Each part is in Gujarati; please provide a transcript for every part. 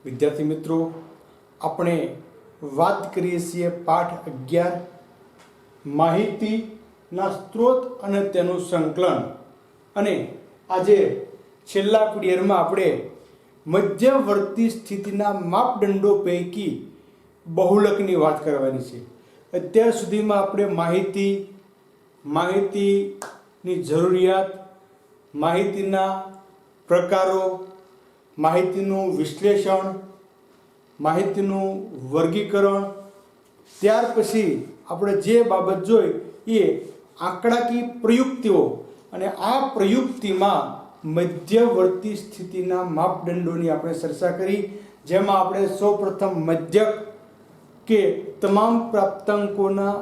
વિદ્યાર્થી મિત્રો, આપણે વાત કરીએ છીએ પાઠ 11 માહિતીના સ્ત્રોત અને તેનું સંકલન. અને આજે છેલ્લા પીરિયડમાં આપણે મધ્યવર્તી સ્થિતિના માપદંડો પૈકી બહુલકની વાત કરવાની છે. અત્યાર સુધીમાં આપણે માહિતીની જરૂરિયાત, માહિતીના પ્રકારો, માહિતીનું વિશ્લેષણ, માહિતીનું વર્ગીકરણ, ત્યાર પછી આપણે જે બાબત જોઈ એ આંકડાકીય પ્રયુક્તિઓ, અને આ પ્રયુક્તિમાં મધ્યવર્તી સ્થિતિના માપદંડોની આપણે ચર્ચા કરી, જેમાં આપણે સૌપ્રથમ મધ્યક કે તમામ પ્રાપ્તાંકોના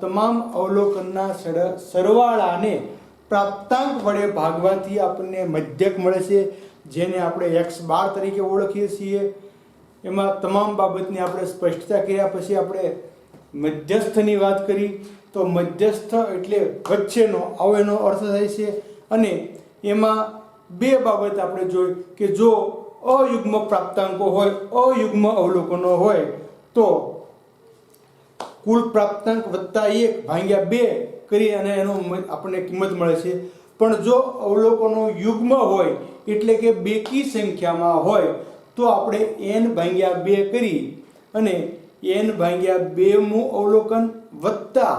તમામ અવલોકનના સરવાળાને પ્રાપ્તાંક વડે ભાગવાથી આપણને મધ્યક મળે છે, જેને આપણે x12 તરીકે ઓળખીએ છીએ. એમાં તમામ બાબતની આપણે સ્પષ્ટતા કર્યા પછી આપણે મધ્યસ્થની વાત કરી. તો મધ્યસ્થ એટલે વચ્ચેનો, આવો એનો અર્થ થાય છે. અને એમાં બે બાબત આપણે જોઈ કે જો અયુગ્મ પ્રાપ્તાંકો હોય, અયુગ્મ અવલોકનો હોય તો કુલ પ્રાપ્તાંક વત્તા 1 ભાગ્યા 2 કરી અને એનો આપણને કિંમત મળે છે. પણ જો અવલોકનો યુગ્મ હોય એટલે કે બેકી સંખ્યામાં હોય તો આપણે n ભાગ્યા 2 કરી અને n ભાગ્યા 2 મું અવલોકન વત્તા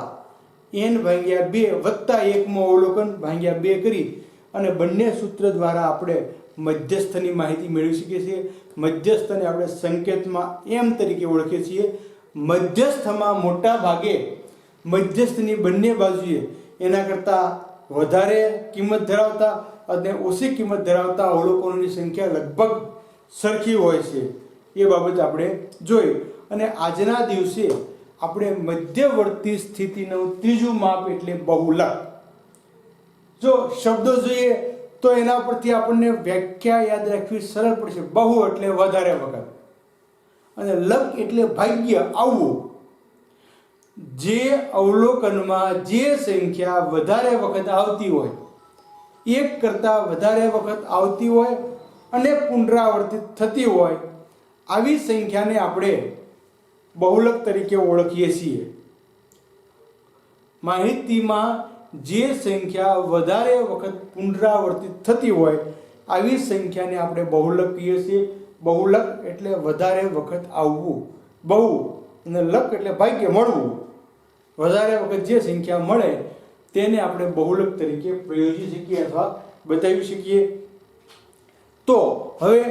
n ભાગ્યા 2 વત્તા 1 મું અવલોકન ભાગ્યા 2 કરી અને બંને સૂત્ર દ્વારા આપણે મધ્યસ્થની માહિતી મેળવી શકીએ છીએ. મધ્યસ્થને આપણે સંકેતમાં m તરીકે ઓળખીએ છીએ. મધ્યસ્થમાં મોટા ભાગે મધ્યસ્થની બંને બાજુએ એના કરતાં વધારે કિંમત ધરાવતા અને ઓછી કિંમત ધરાવતા અવલોકનોની સંખ્યા લગભગ સરખી હોય છે. એ બાબત આપણે જોઈ. અને આજના દિવસે આપણે મધ્યવર્તી સ્થિતિનું ત્રીજું માપ એટલે બહુલક. જો શબ્દો જોઈએ તો એના પરથી આપણને વ્યાખ્યા યાદ રાખવી સરળ પડશે. બહુ એટલે વધારે વખત, અને લક એટલે ભાગ્ય, આવવું. જે અવલોકનમાં જે સંખ્યા વધારે વખત આવતી હોય, એક કરતાં વધારે વખત આવતી હોય અને પુનરાવર્તિત થતી હોય, આવી સંખ્યાને આપણે બહુલક તરીકે ઓળખીએ છીએ. માહિતીમાં જે સંખ્યા વધારે વખત પુનરાવર્તિત થતી હોય આવી સંખ્યાને આપણે બહુલક કહીએ છીએ. બહુલક એટલે વધારે વખત આવવું, બહુ, અને લક એટલે ભાગ્ય, મળવું. વધારે વખત જે સંખ્યા મળે તેને આપણે બહુલક તરીકે પ્રયોજી શકીએ અથવા બતાવી શકીએ. તો હવે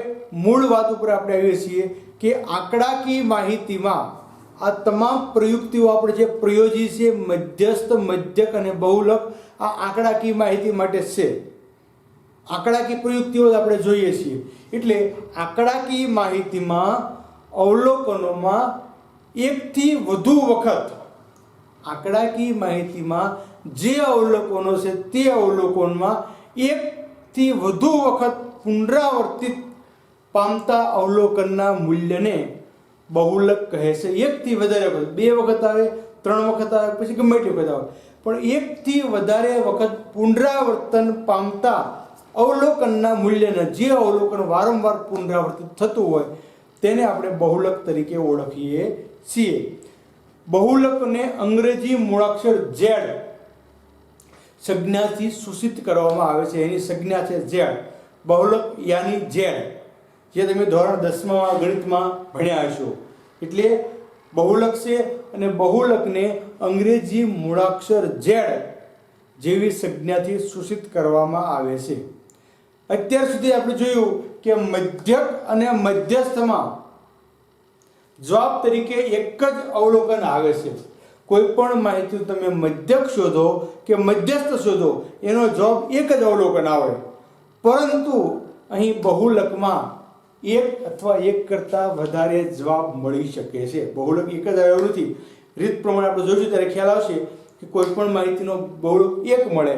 મૂળ વાત ઉપર આપણે આવીએ છીએ કે આંકડાકીય માહિતીમાં આ તમામ પ્રયુક્તિઓ આપણે જે પ્રયોજી છે, મધ્યસ્થ, મધ્યક અને બહુલક, આ આંકડાકીય માહિતી માટે છે. આંકડાકીય પ્રયુક્તિઓ આપણે જોઈએ છીએ. એટલે આંકડાકીય માહિતીમાં અવલોકનોમાં એકથી વધુ વખત, આંકડાકીય માહિતીમાં જે અવલોકનો છે તે અવલોકનમાં એકથી વધુ વખત પુનરાવર્તિત પામતા અવલોકનના મૂલ્યને બહુલક કહે છે. એકથી વધારે વખત, 2 વખત આવે, 3 વખત આવે, પછી ગમે એટલી વખત આવે, પણ એકથી વધારે વખત પુનરાવર્તન પામતા અવલોકનના મૂલ્યને, જે અવલોકન વારંવાર પુનરાવર્તિત થતું હોય તેને આપણે બહુલક તરીકે ઓળખીએ છીએ. બહુલકને અંગ્રેજી મૂળાક્ષર Z સંજ્ઞાથી સૂચિત કરવામાં આવે છે. એની સંજ્ઞા છે Z. બહુલક યાની Z, જે તમે ધોરણ 10માં ગણિતમાં ભણ્યા હશો. એટલે બહુલક છે અને બહુલકને અંગ્રેજી મૂળાક્ષર Z જેવી સંજ્ઞાથી સૂચિત કરવામાં આવે છે. અત્યાર સુધી આપણે જોયું કે મધ્યક અને મધ્યસ્થમાં જવાબ તરીકે એક જ અવલોકન આવે છે. કોઈ પણ માહિતી તમે મધ્યક શોધો કે મધ્યસ્થ શોધો, એનો જવાબ એક જ અવલોકન આવે. પરંતુ અહીં બહુલકમાં એક અથવા એક કરતાં વધારે જવાબ મળી શકે છે. બહુલક એક જ આવ્યો નથી. રીત પ્રમાણે આપણે જોઈશું ત્યારે ખ્યાલ આવશે કે કોઈ પણ માહિતીનો બહુલક 1 મળે,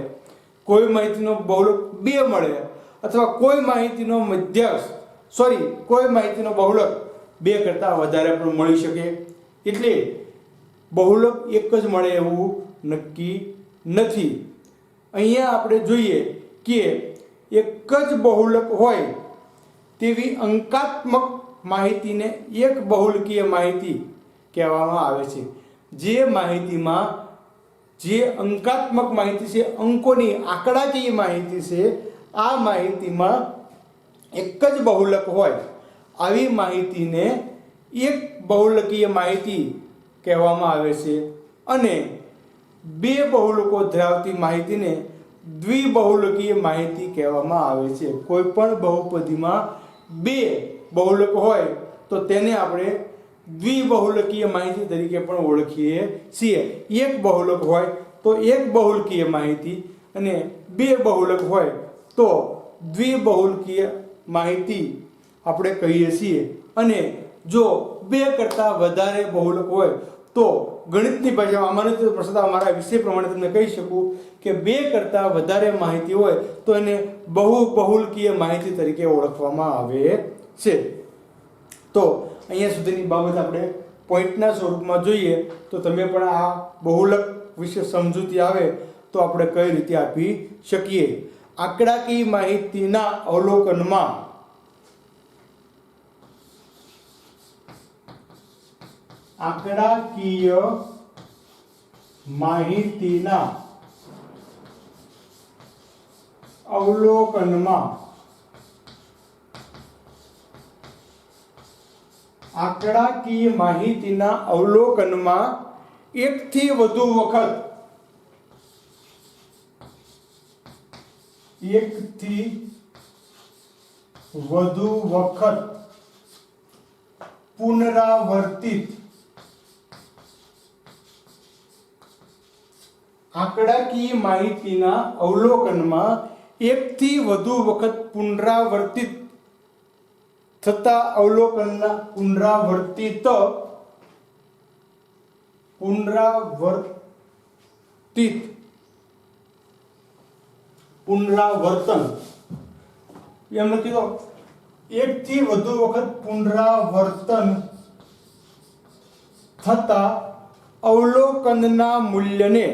કોઈ માહિતીનો બહુલક 2 મળે, અથવા કોઈ માહિતીનો કોઈ માહિતીનો બહુલક 2 કરતાં વધારે પણ મળી શકે. એટલે બહુલક એક જ મળે એવું નક્કી નથી. અહીંયા આપણે જોઈએ કે એક જ બહુલક હોય તેવી અંકાત્મક માહિતીને એક બહુલકીય માહિતી કહેવામાં આવે છે. જે માહિતીમાં જે અંકાત્મક માહિતી છે, અંકોની આંકડાકીય માહિતી છે, આ માહિતીમાં એક જ બહુલક હોય, આવી માહિતીને એક બહુલકીય માહિતી કહેવામાં આવે છે. અને બે બહુલકો ધરાવતી માહિતીને દ્વિબહુલકીય માહિતી કહેવામાં આવે છે. કોઈ પણ બહુપદીમાં બે બહુલક હોય તો તેને આપણે દ્વિબહુલકીય માહિતી તરીકે પણ ઓળખીએ છીએ. એક બહુલક હોય તો એક બહુલકીય માહિતી અને બે બહુલક હોય તો દ્વિબહુલકીય માહિતી આપણે કહીએ છીએ. અને જો બે કરતાં વધારે બહુલક હોય તો ગણિતની ભાષામાં અમારી પ્રશ્ન અમારા વિષય પ્રમાણે તમને કહી શકું કે બે કરતાં વધારે માહિતી હોય તો એને બહુબહુલકીય માહિતી તરીકે ઓળખવામાં આવે છે. તો અહીંયા સુધીની બાબત આપણે પોઈન્ટના સ્વરૂપમાં જોઈએ તો તમે પણ આ બહુલક વિશે સમજૂતી આવે તો આપણે કઈ રીતે આપી શકીએ. આંકડાકીય માહિતીના અવલોકનમાં આંકડાકીય માહિતીના અવલોકનમાં આંકડાકીય માહિતીના અવલોકનમાં એકથી વધુ વખત પુનરાવર્તિત આંકડાકીય માહિતીના અવલોકનમાં એકથી વધુ વખત પુનરાવર્તિત થતા અવલોકનના પુનરાવર્તન એમ નથી તો એકથી વધુ વખત પુનરાવર્તન થતા અવલોકનના મૂલ્યને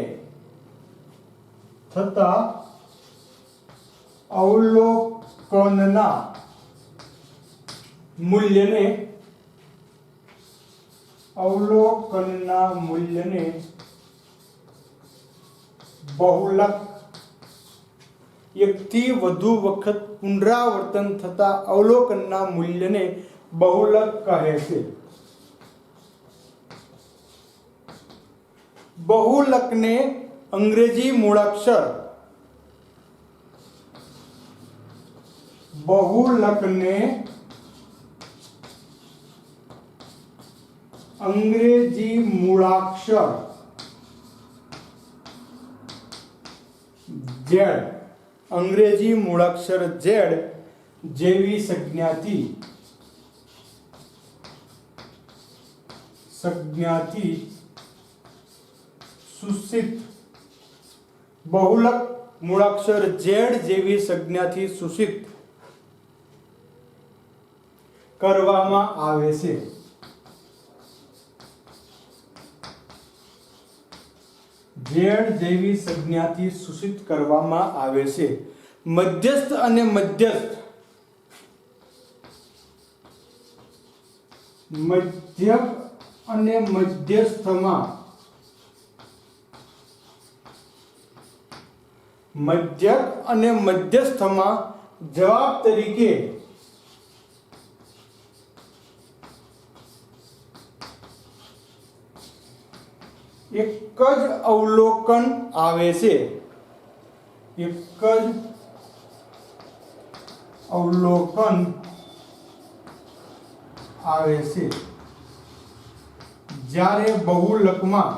બહુલક એકથી વધુ વખત પુનરાવર્તન થતા અવલોકનના મૂલ્યને બહુલક કહે છે. બહુલકને અંગ્રેજી મૂળાક્ષર Z જેવી સંજ્ઞાથી સૂચિત બહુલક મૂળાક્ષર Z જેવી સંજ્ઞાથી સૂચિત કરવામાં આવે છે. Z જેવી સંજ્ઞાથી સૂચિત કરવામાં આવે છે. મધ્યસ્થ અને મધ્યક અને મધ્યસ્થમાં જવાબ તરીકે એક જ અવલોકન આવે છે. જ્યારે બહુલકમાં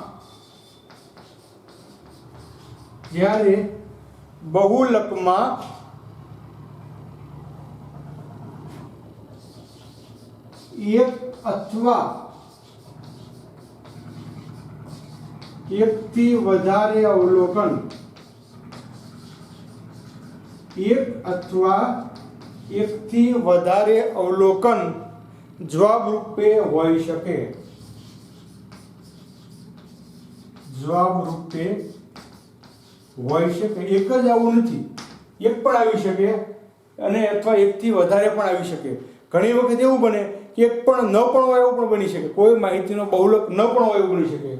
એક અથવા એકથી વધારે અવલોકન જવાબ રૂપે હોઈ શકે. એક જ આવું નથી, એક પણ આવી શકે અને અથવા એકથી વધારે પણ આવી શકે. ઘણી વખત એવું બને એક પણ ન પણ હોય એવું પણ બની શકે, કોઈ માહિતીનો બહુલક ન પણ હોય એવું બની શકે.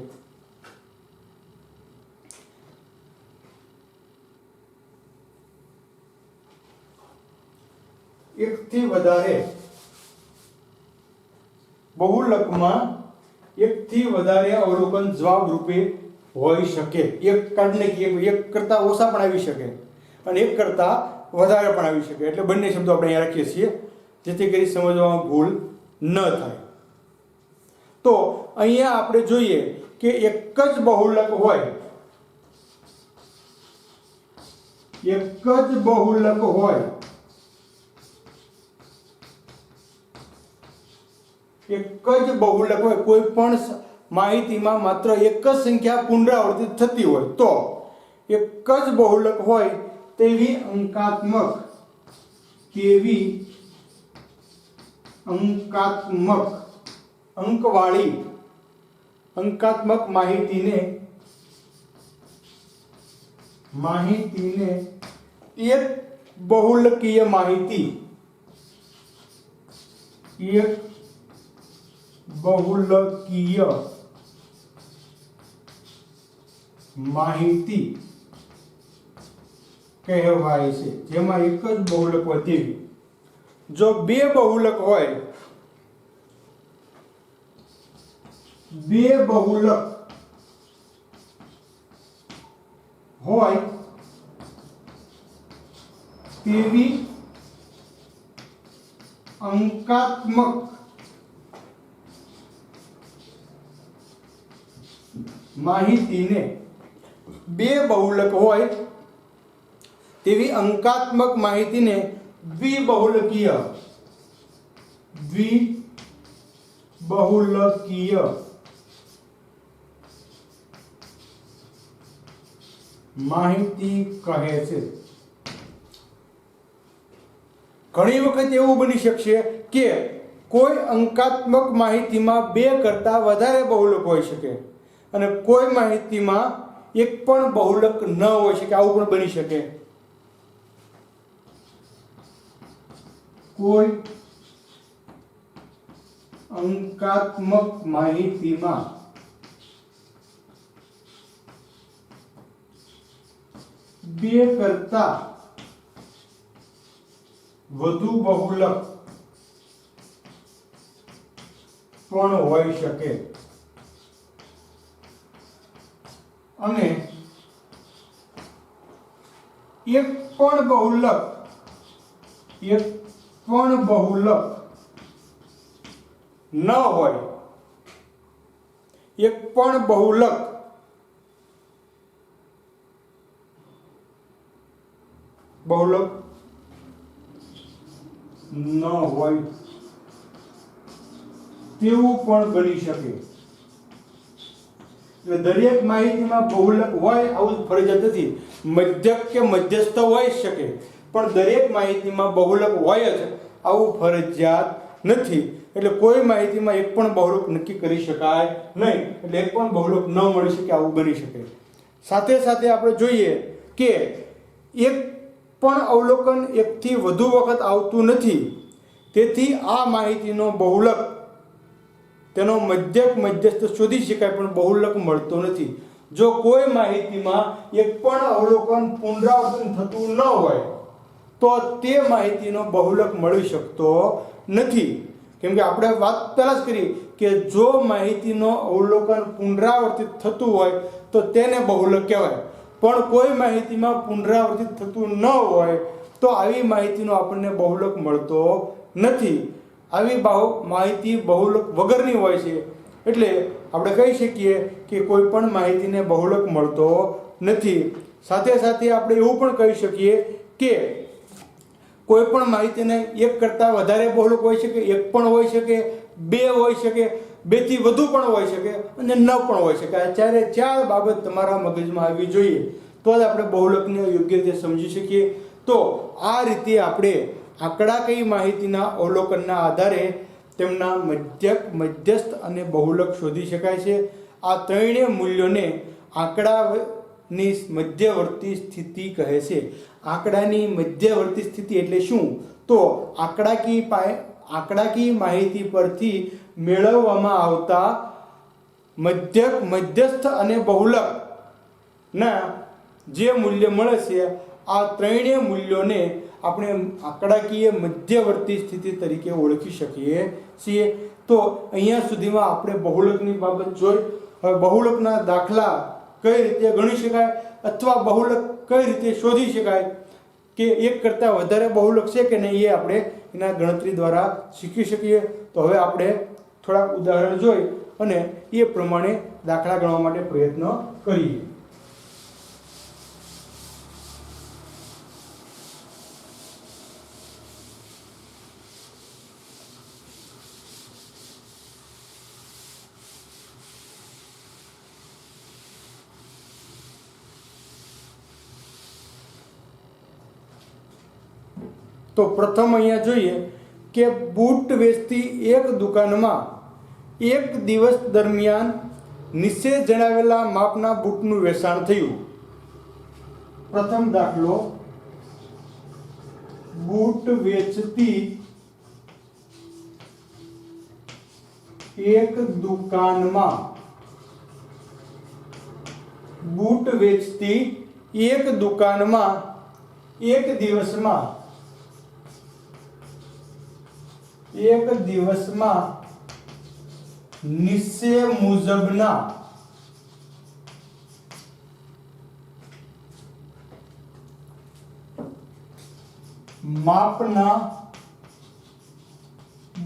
એકથી વધારે બહુલકમાં એકથી વધારે અવલોકન જવાબ રૂપે હોઈ શકે. એક કાઢને એક કરતા ઓછા પણ આવી શકે અને એક કરતા વધારે પણ આવી શકે. એટલે બંને શબ્દો આપણે અહીંયા રાખીએ છીએ જેથી કરી સમજવામાં ભૂલ ન થાય. તો અહીંયા આપણે જોઈએ કે એક જ બહુલક હોય, એક જ બહુલક હોય, એક જ બહુલક હોય, કોઈ પણ માહિતીમાં માત્ર એક જ સંખ્યા પુનરાવર્તિત થતી હોય તો એક જ બહુલક હોય તેવી અંકવાળી અંકાત્મક માહિતીને એક બહુલકીય માહિતી, એક બહુલકીય માહિતી કહેવાય છે. જેમાં એક જ બહુલક હોય તેવી. જો બે બહુલક હોય, બે બહુલક હોય તેવી અંકાત્મક માહિતીને, બે બહુલક હોય તેવી અંકાત્મક માહિતીને દ્વિબહુલકીય માહિતી કહે છે. ઘણી વખત એવું બની શકશે કે કોઈ અંકાત્મક માહિતીમાં બે કરતા વધારે બહુલક હોઈ શકે અને કોઈ માહિતીમાં એક પણ બહુલક ન હોઈ શકે. આવું પણ બની શકે. કોઈ અંકાત્મક માહિતીમાં બે કરતા વધુ બહુલક પણ હોઈ શકે અને એક પણ બહુલક ન હોય, એક પણ બહુલક ન હોય તેવું પણ બની શકે. એટલે દરેક માહિતીમાં બહુલક હોય આવું ફરજિયાત નથી. મધ્યક કે મધ્યસ્થ હોઈ શકે પણ દરેક માહિતીમાં બહુલક હોય જ આવું ફરજિયાત નથી. એટલે કોઈ માહિતીમાં એક પણ બહુલક નક્કી કરી શકાય નહીં. એટલે એક પણ બહુલક ન મળી શકે આવું બની શકે. સાથે સાથે આપણે જોઈએ કે એક પણ અવલોકન એકથી વધુ વખત આવતું નથી. તેથી આ માહિતીનો બહુલક, તેનો મધ્યક મધ્યસ્થ શોધી શકાય પણ બહુલક મળતો નથી. જો કોઈ માહિતીમાં એક પણ અવલોકન પુનરાવર્તન થતું ન હોય તો તે માહિતીનો બહુલક મળી શકતો નથી. કેમ કે આપણે વાત પહેલા જ કરી કે જો માહિતીનો અવલોકન પુનરાવર્તિત થતું હોય તો તેને બહુલક કહેવાય. પણ કોઈ માહિતીમાં પુનરાવર્તિત થતું ન હોય તો આવી માહિતીનો આપણને બહુલક મળતો નથી. આવી માહિતી બહુલક વગરની હોય છે. એટલે આપણે કહી શકીએ કે કોઈ પણ માહિતીને બહુલક મળતો નથી. સાથે સાથે આપણે એવું પણ કહી શકીએ કે કોઈ પણ માહિતીને એક કરતાં વધારે બહુલક હોઈ શકે, એક પણ હોઈ શકે, બે હોઈ શકે, બેથી વધુ પણ હોઈ શકે અને ન પણ હોઈ શકે. આ ચાર બાબત તમારા મગજમાં આવવી જોઈએ તો જ આપણે બહુલકને યોગ્ય રીતે સમજી શકીએ. તો આ રીતે આપણે આંકડાકીય માહિતીના અવલોકનના આધારે તેમના મધ્યક, મધ્યસ્થ અને બહુલક શોધી શકાય છે. આ ત્રણેય મૂલ્યોને આંકડાની મધ્યવર્તી સ્થિતિ કહે છે. આંકડાની મધ્યવર્તી સ્થિતિ એટલે શું? તો આંકડાકીય માહિતી પરથી મેળવવામાં આવતા મધ્યસ્થ અને બહુલક ના જે મૂલ્ય મળે છે આ ત્રણેય મૂલ્યોને આપણે આંકડાકીય મધ્યવર્તી સ્થિતિ તરીકે ઓળખી શકીએ છીએ. તો અહીંયા સુધીમાં આપણે બહુલકની બાબત જોઈ. હવે બહુલકના દાખલા કઈ રીતે ગણી શકાય અથવા બહુલક કઈ રીતે શોધી શકાય કે એક કરતાં વધારે બહુલક છે કે નહીં એ આપણે એના ગણતરી દ્વારા શીખી શકીએ. તો હવે આપણે થોડાક ઉદાહરણ જોઈ અને એ પ્રમાણે દાખલા ગણવા માટે પ્રયત્ન કરીએ. તો પ્રથમ અહીંયા જોઈએ કે બૂટ વેચતી એક દુકાનમાં એક દિવસ દરમિયાન નીચે જણાવેલા માપના બૂટનું વેચાણ થયું. પ્રથમ દાખલો, બૂટ વેચતી એક દુકાનમાં બૂટ વેચતી એક દુકાનમાં એક દિવસમાં નીચે મુજબના માપના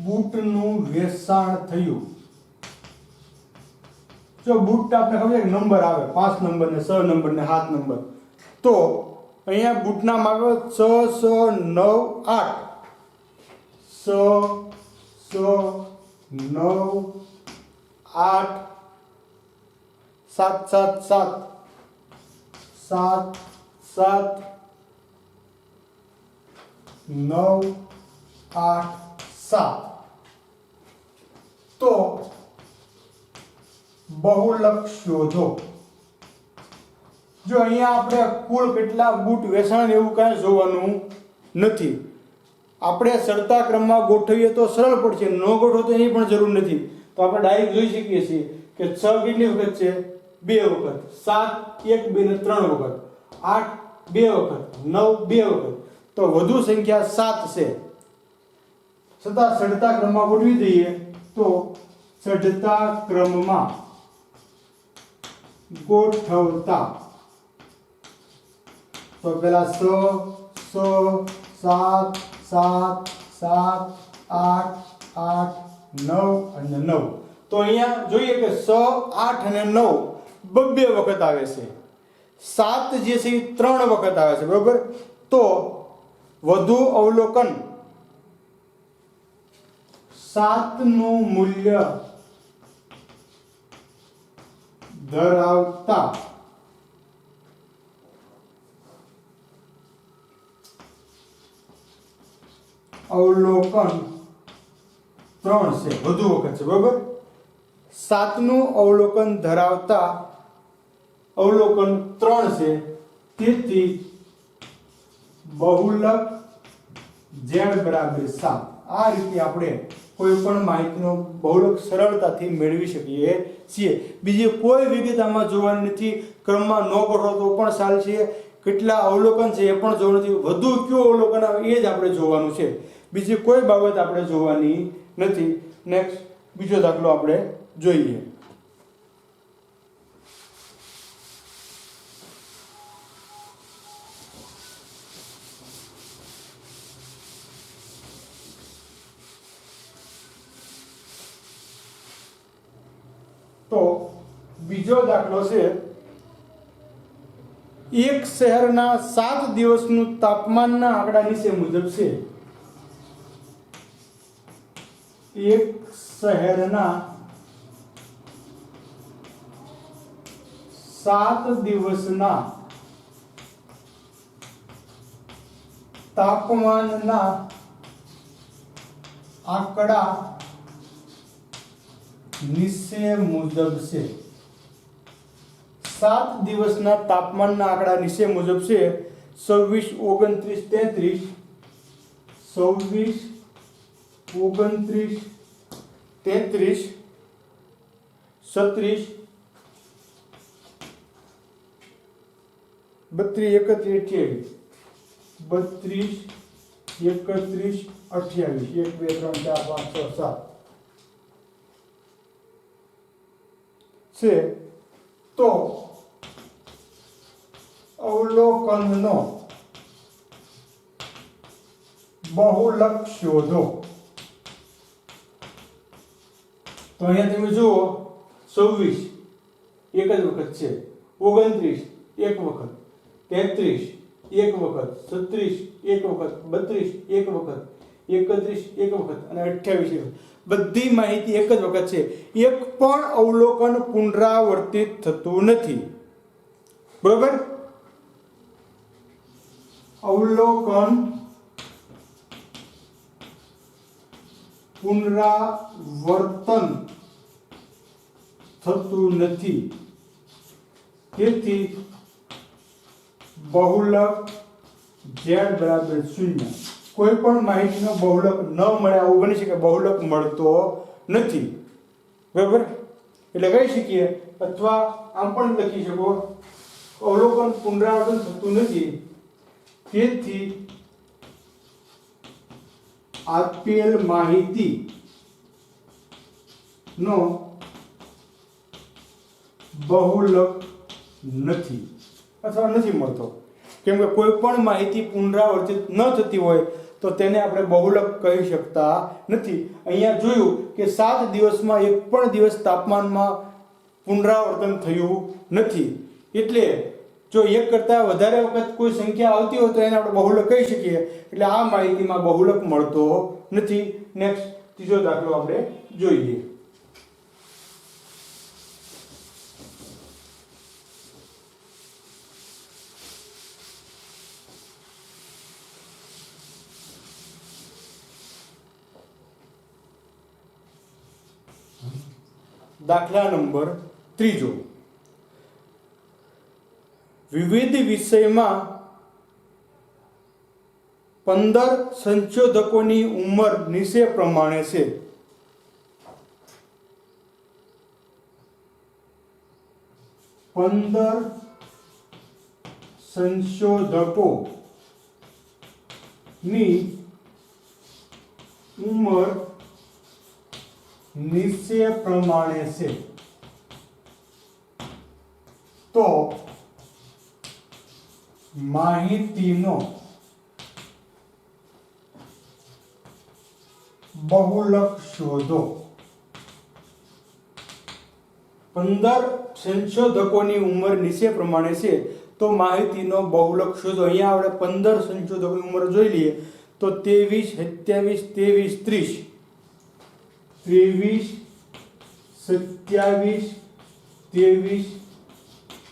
બૂટનું વેચાણ થયું. જો બૂટ આપણે ખબર છે નંબર આવે 5 નંબર ને 6 નંબર ને 7 નંબર, તો અહીંયા બૂટના માપ 6 6 9 8 6 6 9 8 7 7 7 7 7 9 8 7. તો બહુલક શોધો. જો અહીંયા આપણે કુલ કેટલા બૂટ વેચાણ એવું કાંઈ જોવાનું નથી. આપણે ચડતા ક્રમમાં ગોઠવીએ તો સરળ પડશે, ન ગોઠવો તો એની પણ જરૂર નથી. તો આપણે ડાયરેક્ટ જોઈ શકીએ છીએ કે 6 કેટલી વખત છે? 2 વખત, 7 1 2 ને 3 વખત, 8 2 વખત, 9 2 વખત, તો વધુ સંખ્યા 7 છે. છતાં ચડતા ક્રમમાં ગોઠવી દઈએ તો ચડતા ક્રમમાં ગોઠવતા તો પેલા 6 6 7 7 7 8 8 9 અને 9. તો અહીંયા જોઈએ કે 6 8 અને 9 બે વખત આવે છે. 7 જે છે એ 3 વખત આવે છે, બરોબર. તો વધુ અવલોકન 7 નું મૂલ્ય ધરાવતા અવલોકન 3 છે, વધુ વખત છે, બરોબર. 7 નું અવલોકન ધરાવતા અવલોકન 3 છે. તેથી બહુલક z બરાબર 7. આ રીતે આપણે કોઈ પણ માહિતીનો બહુલક સરળતાથી મેળવી શકીએ છીએ. બીજી કોઈ વિગત આમાં જોવાની નથી. ક્રમમાં ન ગોઠવો તો પણ ચાલશે, કેટલા અવલોકન છે એ પણ જોવાનું નથી, વધુ કયો અવલોકન આવે એ જ આપણે જોવાનું છે. બીજી કોઈ બાબત આપણે જોવાની નથી. નેક્સ્ટ બીજો દાખલો આપણે જોઈએ. તો બીજો દાખલો છે, એક શહેરના 7 દિવસનું તાપમાનના આંકડા નીચે મુજબ છે. એક શહેરના 7 દિવસના તાપમાનના આંકડા નીચે મુજબ છે. 7 દિવસના તાપમાનના આંકડા નીચે મુજબ છે. 26 29 33 26 29 33 36 32 31 28 32 31 31 1 2 3 4 5 6 7 છે તો અવલોકનનો બહુલક શોધો. તો અહીંયા તમે જુઓ 26 એક જ વખત છે, 29 એક વખત, 33 એક વખત, 36 એક વખત, 32 એક વખત, 31 એક વખત અને 28 એક વખત. બધી માહિતી એક જ વખત છે. એક પણ અવલોકન પુનરાવર્તિત થતું નથી. બરોબર? અવલોકન પુનરાવર્તન થતું નથી. તેથી બહુલક z બરાબર 0. કોઈ પણ માહિતીનો બહુલક ન મળે આવું બની શકે, બહુલક મળતો નથી. બરાબર? એટલે કહી શકીએ, અથવા આમ પણ લખી શકો, અવલોકન પુનરાવર્તન થતું નથી. તેથી આપેલ માહિતી નો બહુલક નથી અથવા નથી મળતો. કેમ કે કોઈ પણ માહિતી પુનરાવર્તિત ન થતી હોય તો તેને આપણે બહુલક કહી શકતા નથી. અહીંયા જોયું કે 7 દિવસમાં એક પણ દિવસ તાપમાનમાં પુનરાવર્તન થયું નથી. એટલે જો એક કરતાં વધારે વખત કોઈ સંખ્યા આવતી હોય તો એને આપણે બહુલક કહી શકીએ. એટલે આ માહિતીમાં બહુલક મળતો નથી. નેક્સ્ટ ત્રીજો દાખલો આપણે જોઈએ. દાખલા નંબર 3. વિવિધ વિષયમાં 15 સંશોધકોની ઉંમર નીચે પ્રમાણે છે. 15 સંશોધકોની ઉંમર નીચે પ્રમાણે છે. તો માહિતીનો બહુલક શોધો. 15 સંશોધકોની ઉંમર નીચે પ્રમાણે છે તો માહિતીનો બહુલક શોધો. અહીંયા આપણે 15 સંશોધકોની ઉંમર જોઈ લઈએ તો 23 27 23 23 27 23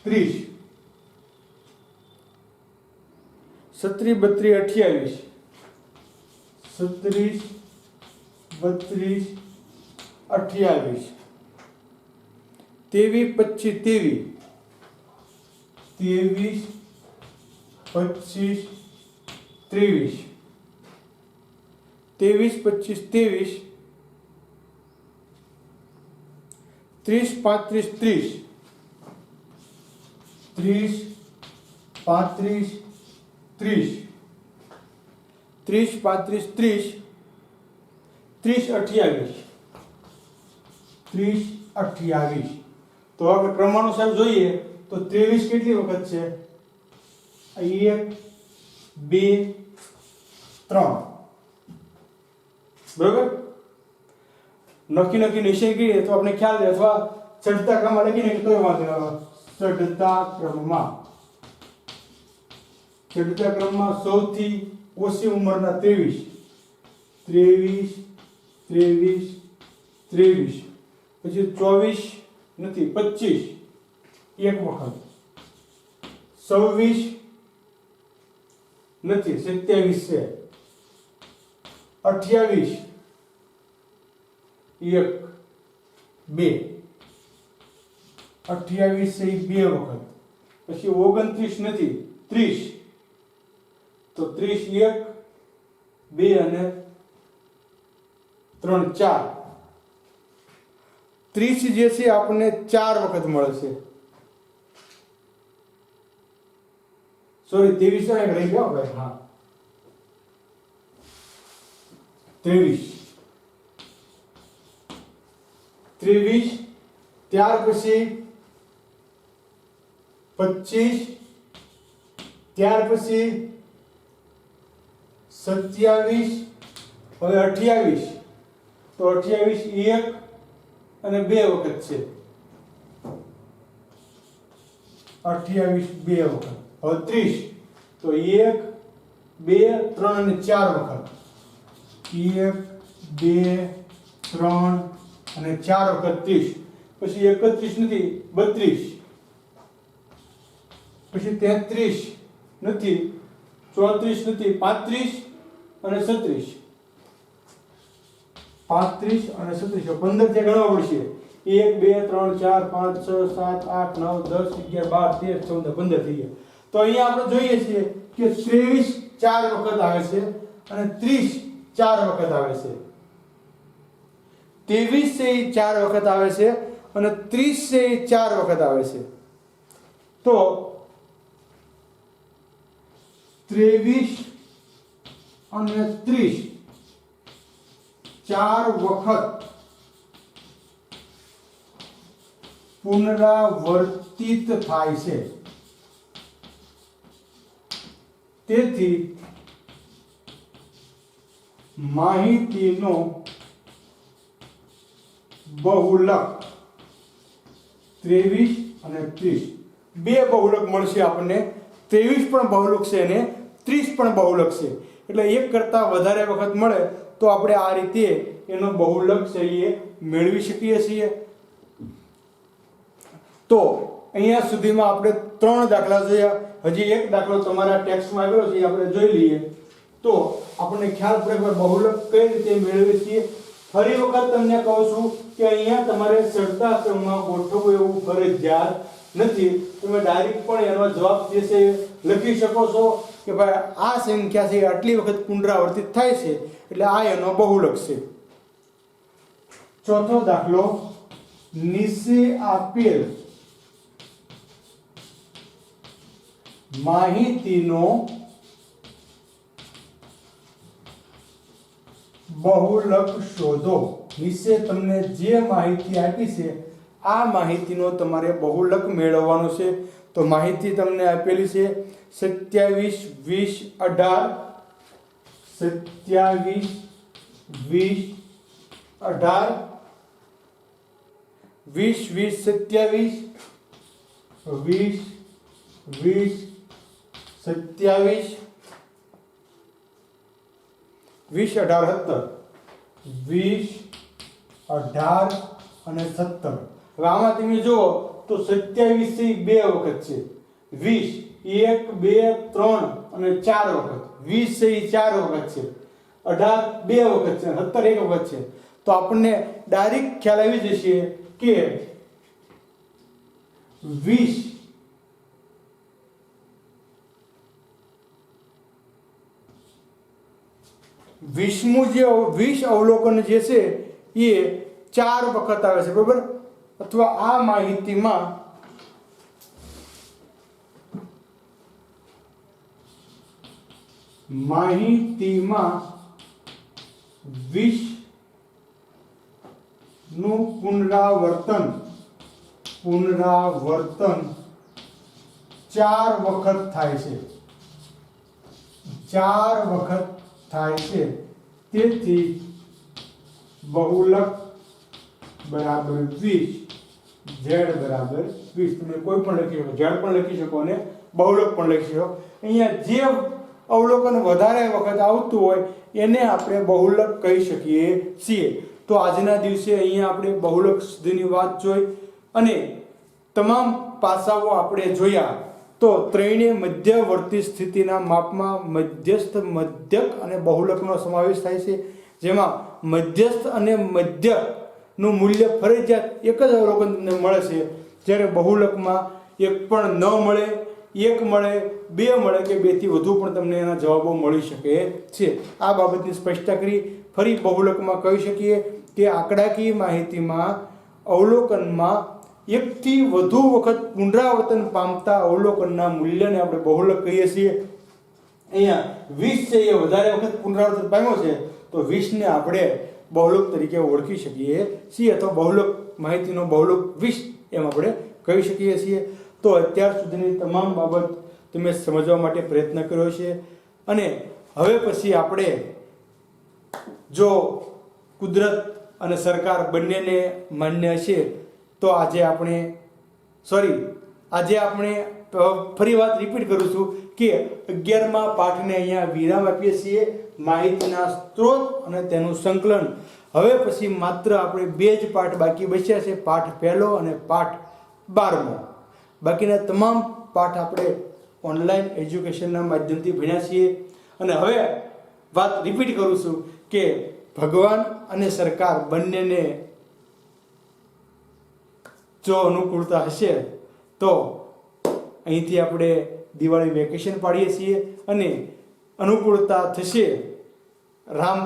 30 32 28 37 32 28 23 23 25 23 23 25 23 30 35 30 30 35 30 30 35 30 30 28 30 28. તો આપણે ક્રમાણુ સાહેબ જોઈએ તો 23 કેટલી વખત છે? 1 2 3. બરોબર? નક્કી નિશ્ચય કરીએ તો આપણે ખ્યાલ રહે, અથવા ચડતા ક્રમમાં લખીને તો વાંધો. ચડતા ક્રમમાં સૌથી ઓછી ઉંમરના 23 23 23 23 પછી 24 નથી 25 એક વખત, 26 નથી 27 છે, 28 1 2 28 છે 2 વખત, પછી 29 નથી 30 તો 30 1 2 અને 3 4 30 જે છે આપણને 4 વખત મળે છે. સોરી 23 રહી ગયો ભાઈ. હા 23 ત્યાર પછી 25 ત્યાર પછી 27 હવે 28 તો 28 એક અને 2 વખત છે. 28 2 વખત. હવે 30 તો 1 2 3 અને 4 વખત. 1 2 3 અને 4 વખત 30. પછી 31 નથી 32, પછી 33 નથી 34 નથી 35 અને 36. 35 અને 36 15 થી ગણવા પડશે. 1 2 3 4 5 6 7 8 9 10 11 12 13 14 15 થઈ ગયા. તો અહીંયા આપણે જોઈએ છીએ કે 23 4 વખત આવે છે અને 30 4 વખત આવે છે. 23 છે એ 4 વખત આવે છે અને 30 છે એ 4 વખત આવે છે. તો 23 અને 30 4 વખત પુનરાવર્તિત થાય છે. તેથી માહિતીનો બહુલક 23 અને 30 બે બહુલક મળશે આપણને. 23 પણ બહુલક છે અને 30 પણ બહુલક છે. એટલે એક કરતાં વધારે વખત મળે તો આપણે આ રીતે એનો બહુલક છે એ મેળવી શકીએ છીએ. તો અહીંયા સુધીમાં આપણે 3 દાખલા જોયા. હજી એક દાખલો તમારા ટેક્સ્ટમાં આવેલો છે એ આપણે જોઈ લઈએ તો આપણને ખ્યાલ પડે કે બહુલક કઈ રીતે મેળવીએ છીએ. ફરી વખત તમને કહું છું કે અહીંયા તમારે ચડતા ક્રમમાં ગોઠવવું એવું ફરજિયાત નથી. તમે ડાયરેક્ટ પણ એનો જવાબ જે છે લખી શકો છો કે ભાઈ આ સંખ્યા છે આટલી વખત પુનરાવર્તિત થાય છે એટલે આ એનો બહુલક છે. ચોથો દાખલો, નીચે આપેલ માહિતીનો બહુલક શોધો. નીચે તમને જે માહિતી આપી છે આ માહિતીનો તમારે બહુલક મેળવવાનો છે. તો માહિતી તમને આપેલી છે 27 20 18 27 20 18 20 20 27 20 20 27 20 18 17 20 18 અને 17. હવે આમાં તમે જુઓ તો 27 થી 2 વખત છે, 20 1 2 3 અને 4 વખત, 20 છે એ 4 વખત છે, 18 2 વખત છે, 17 1 વખત છે. તો આપણને ડાયરેક્ટ ખ્યાલ આવી જશે કે 20મું જે 20 અવલોકન જે છે એ 4 વખત આવે છે, બરોબર. અથવા આ માહિતીમાં માહિતીમાં 20 નું પુનરાવર્તન 4 વખત થાય છે, 4 વખત થાય છે. તેથી બહુલક બરાબર 20, z બરાબર 20. તમે કોઈ પણ લખી શકો, z પણ લખી શકો અને બહુલક પણ લખી શકો. અહીંયા જે અવલોકન વધારે વખત આવતું હોય એને આપણે બહુલક કહી શકીએ છીએ. તો આજના દિવસે અહીંયા આપણે બહુલક સુધીની વાત જોઈ અને તમામ પાસાઓ આપણે જોયા. તો ત્રણેય મધ્યવર્તી સ્થિતિના માપમાં મધ્યસ્થ, મધ્યક અને બહુલકનો સમાવેશ થાય છે. જેમાં મધ્યસ્થ અને મધ્યકનું મૂલ્ય ફરજિયાત એક જ અવલોકન તમને મળે છે, જ્યારે બહુલકમાં એક પણ ન મળે, એક મળે, બે મળે કે બેથી વધુ પણ તમને એના જવાબો મળી શકે છે. આ બાબતની સ્પષ્ટતા કરી. ફરી બહુલકમાં કહી શકીએ કે આંકડાકીય માહિતીમાં અવલોકનમાં એકથી વધુ વખત પુનરાવર્તન પામતા અવલોકનના મૂલ્યને આપણે બહુલક કહીએ છીએ. અહીંયા 20 છે એ વધારે વખત પુનરાવર્તન પામ્યો છે તો 20 ને આપણે બહુલક તરીકે ઓળખી શકીએ છીએ, અથવા બહુલક માહિતીનો બહુલક 20 એમ આપણે કહી શકીએ છીએ. તો અત્યાર સુધીની તમામ બાબત તમે સમજવા માટે પ્રયત્ન કર્યો છે, અને હવે પછી આપણે જો કુદરત અને સરકાર બંનેને માન્ય છે તો આજે આપણે ફરી વાત રિપીટ કરું છું કે 11મા પાઠને અહીંયા વિરામ આપીએ છીએ. માહિતીના સ્ત્રોત અને તેનું સંકલન. હવે પછી માત્ર આપણે 2 જ પાઠ બાકી બચ્યા છે, પાઠ 1 અને પાઠ 12. બાકીના તમામ પાઠ આપણે ઓનલાઈન એજ્યુકેશનના માધ્યમથી ભણ્યા છીએ. અને હવે વાત રિપીટ કરું છું કે ભગવાન અને સરકાર બંનેને જો અનુકૂળતા હશે તો અહીંથી આપણે દિવાળી વેકેશન પાડીએ છીએ, અને અનુકૂળતા થશે રામ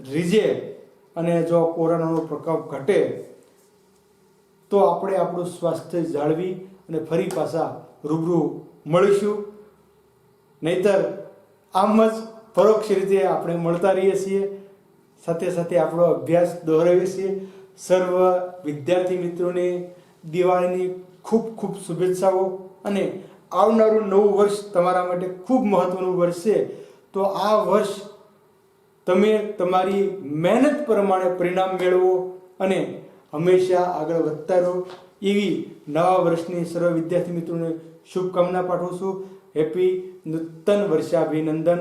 રીજે અને જો કોરોનાનો પ્રકોપ ઘટે તો આપણે આપણું સ્વાસ્થ્ય જાળવી અને ફરી પાછા રૂબરૂ મળીશું. નહીતર આમ જ પરોક્ષ રીતે આપણે મળતા રહીએ છીએ, સાથે સાથે આપણો અભ્યાસ દોહરાવીએ છીએ. સર્વ વિદ્યાર્થી મિત્રોને દિવાળીની ખૂબ ખૂબ શુભેચ્છાઓ, અને આવનારું નવું વર્ષ તમારા માટે ખૂબ મહત્વનું વર્ષ છે. તો આ વર્ષ તમે તમારી મહેનત પ્રમાણે પરિણામ મેળવો અને હંમેશા આગળ વધતા રહો એવી નવા વર્ષની સર્વ વિદ્યાર્થી મિત્રોને શુભકામના પાઠવું છું. હેપી નૂતન વર્ષાભિનંદન.